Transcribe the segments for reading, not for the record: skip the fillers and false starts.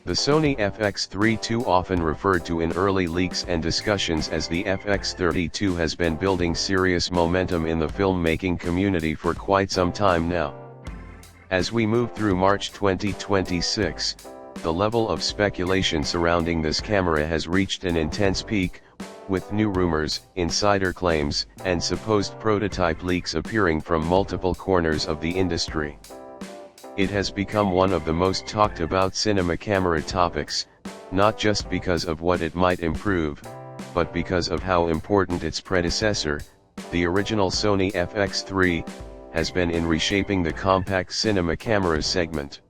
The Sony FX3 II, often referred to in early leaks and discussions as the FX30 II, has been building serious momentum in the filmmaking community for quite some time now. As we move through March 2026, the level of speculation surrounding this camera has reached an intense peak, with new rumors, insider claims, and supposed prototype leaks appearing from multiple corners of the industry. It has become one of the most talked about cinema camera topics, not just because of what it might improve, but because of how important its predecessor, the original Sony FX3, has been in reshaping the compact cinema camera segment.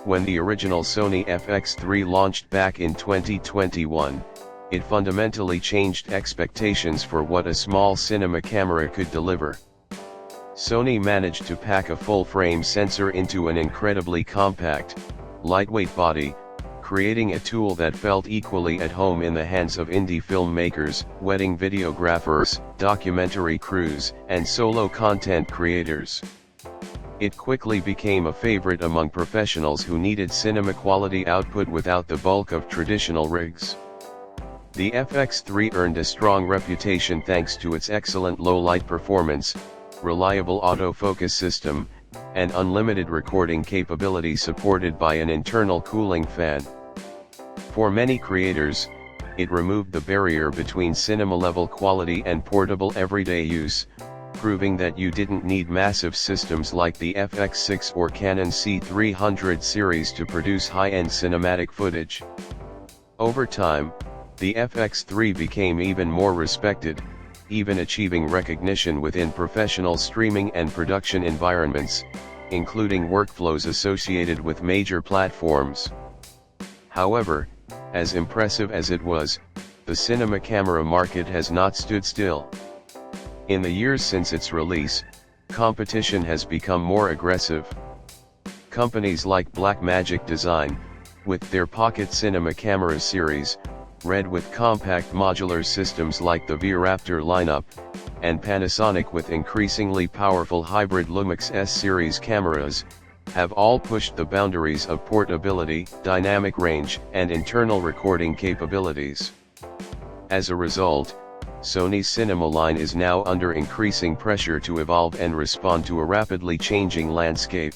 When the original Sony FX3 launched back in 2021, it fundamentally changed expectations for what a small cinema camera could deliver. Sony managed to pack a full-frame sensor into an incredibly compact, lightweight body, creating a tool that felt equally at home in the hands of indie filmmakers, wedding videographers, documentary crews, and solo content creators. It quickly became a favorite among professionals who needed cinema-quality output without the bulk of traditional rigs. The FX3 earned a strong reputation thanks to its excellent low-light performance, reliable autofocus system, and unlimited recording capability supported by an internal cooling fan. For many creators, it removed the barrier between cinema-level quality and portable everyday use, proving that you didn't need massive systems like the FX6 or Canon C300 series to produce high-end cinematic footage. Over time, the FX3 became even more respected, even achieving recognition within professional streaming and production environments, including workflows associated with major platforms. However, as impressive as it was, the cinema camera market has not stood still. In the years since its release, competition has become more aggressive. Companies like Blackmagic Design, with their Pocket Cinema camera series, Red with compact modular systems like the V-Raptor lineup, and Panasonic with increasingly powerful hybrid Lumix S-series cameras, have all pushed the boundaries of portability, dynamic range, and internal recording capabilities. As a result, Sony's cinema line is now under increasing pressure to evolve and respond to a rapidly changing landscape.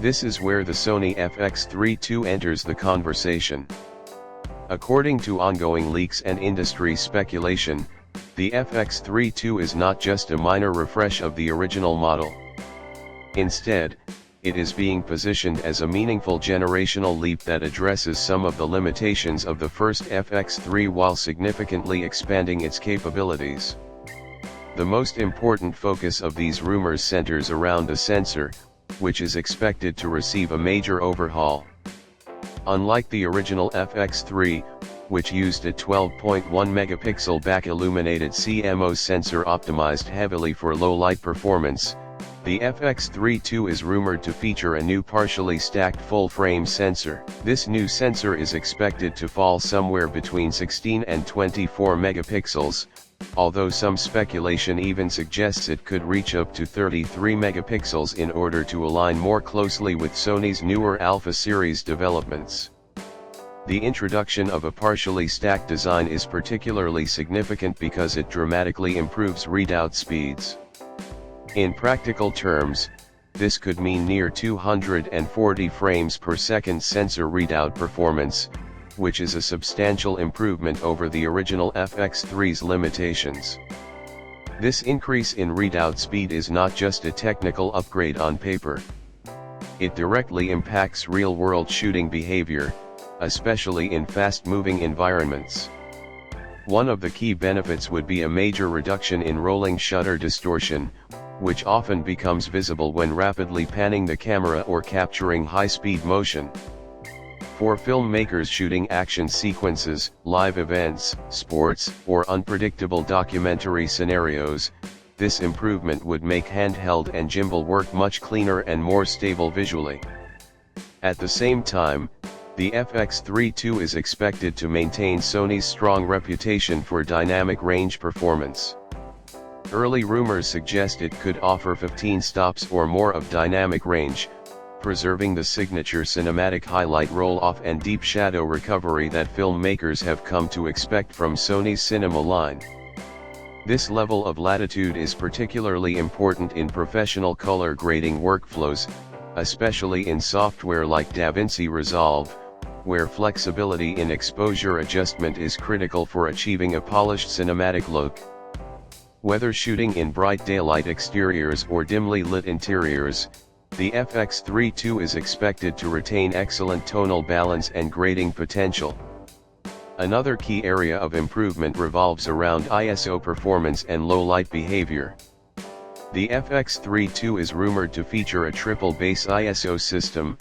This is where the Sony FX3 II enters the conversation. According to ongoing leaks and industry speculation, the FX3 II is not just a minor refresh of the original model. Instead, it is being positioned as a meaningful generational leap that addresses some of the limitations of the first FX3 while significantly expanding its capabilities. The most important focus of these rumors centers around the sensor, which is expected to receive a major overhaul. Unlike the original FX3, which used a 12.1 megapixel back-illuminated CMOS sensor optimized heavily for low-light performance, the FX3 II is rumored to feature a new partially stacked full-frame sensor. This new sensor is expected to fall somewhere between 16 and 24 megapixels, although some speculation even suggests it could reach up to 33 megapixels in order to align more closely with Sony's newer Alpha series developments. The introduction of a partially stacked design is particularly significant because it dramatically improves readout speeds. In practical terms, this could mean near 240 frames per second sensor readout performance, which is a substantial improvement over the original FX3's limitations. This increase in readout speed is not just a technical upgrade on paper. It directly impacts real-world shooting behavior, especially in fast-moving environments. One of the key benefits would be a major reduction in rolling shutter distortion, which often becomes visible when rapidly panning the camera or capturing high-speed motion. For filmmakers shooting action sequences, live events, sports, or unpredictable documentary scenarios, this improvement would make handheld and gimbal work much cleaner and more stable visually. At the same time, the FX3 II is expected to maintain Sony's strong reputation for dynamic range performance. Early rumors suggest it could offer 15 stops or more of dynamic range, preserving the signature cinematic highlight roll-off and deep shadow recovery that filmmakers have come to expect from Sony's cinema line. This level of latitude is particularly important in professional color grading workflows, especially in software like DaVinci Resolve, where flexibility in exposure adjustment is critical for achieving a polished cinematic look. Whether shooting in bright daylight exteriors or dimly lit interiors, the FX3 II is expected to retain excellent tonal balance and grading potential. Another key area of improvement revolves around ISO performance and low light behavior. The FX3 II is rumored to feature a triple base ISO system,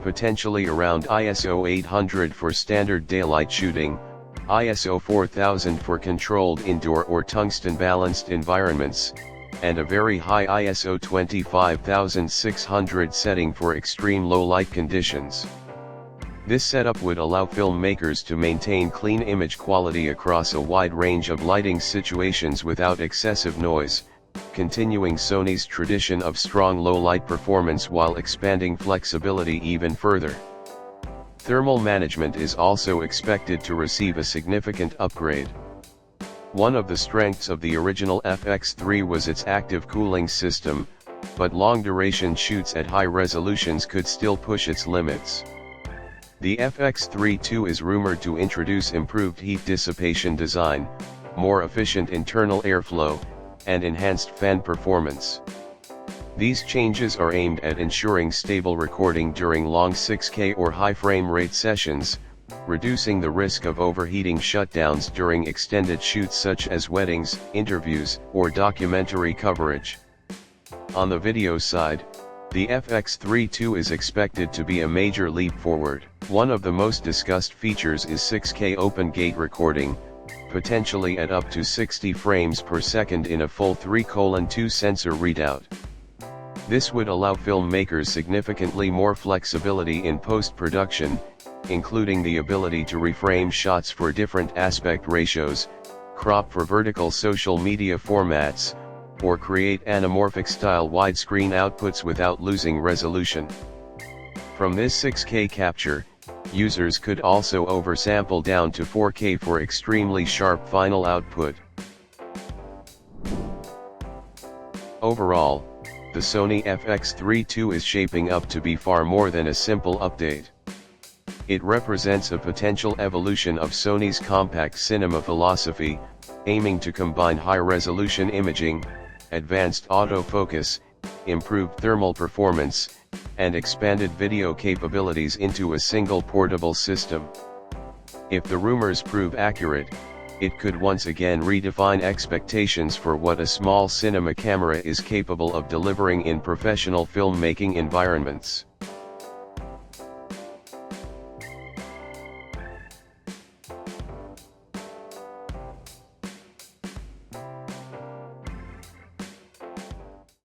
potentially around ISO 800 for standard daylight shooting, ISO 4000 for controlled indoor or tungsten balanced environments, and a very high ISO 25600 setting for extreme low light conditions. This setup would allow filmmakers to maintain clean image quality across a wide range of lighting situations without excessive noise, continuing Sony's tradition of strong low light performance while expanding flexibility even further. Thermal management is also expected to receive a significant upgrade. One of the strengths of the original FX3 was its active cooling system, but long-duration shoots at high resolutions could still push its limits. The FX3 II is rumored to introduce improved heat dissipation design, more efficient internal airflow, and enhanced fan performance. These changes are aimed at ensuring stable recording during long 6K or high frame rate sessions, reducing the risk of overheating shutdowns during extended shoots such as weddings, interviews, or documentary coverage. On the video side, the FX3 II is expected to be a major leap forward. One of the most discussed features is 6K open gate recording, potentially at up to 60 frames per second in a full 3:2 sensor readout. This would allow filmmakers significantly more flexibility in post-production, including the ability to reframe shots for different aspect ratios, crop for vertical social media formats, or create anamorphic style widescreen outputs without losing resolution. From this 6K capture, users could also oversample down to 4K for extremely sharp final output. Overall, the Sony FX3 II is shaping up to be far more than a simple update. It represents a potential evolution of Sony's compact cinema philosophy, aiming to combine high-resolution imaging, advanced autofocus, improved thermal performance, and expanded video capabilities into a single portable system. If the rumors prove accurate, it could once again redefine expectations for what a small cinema camera is capable of delivering in professional filmmaking environments.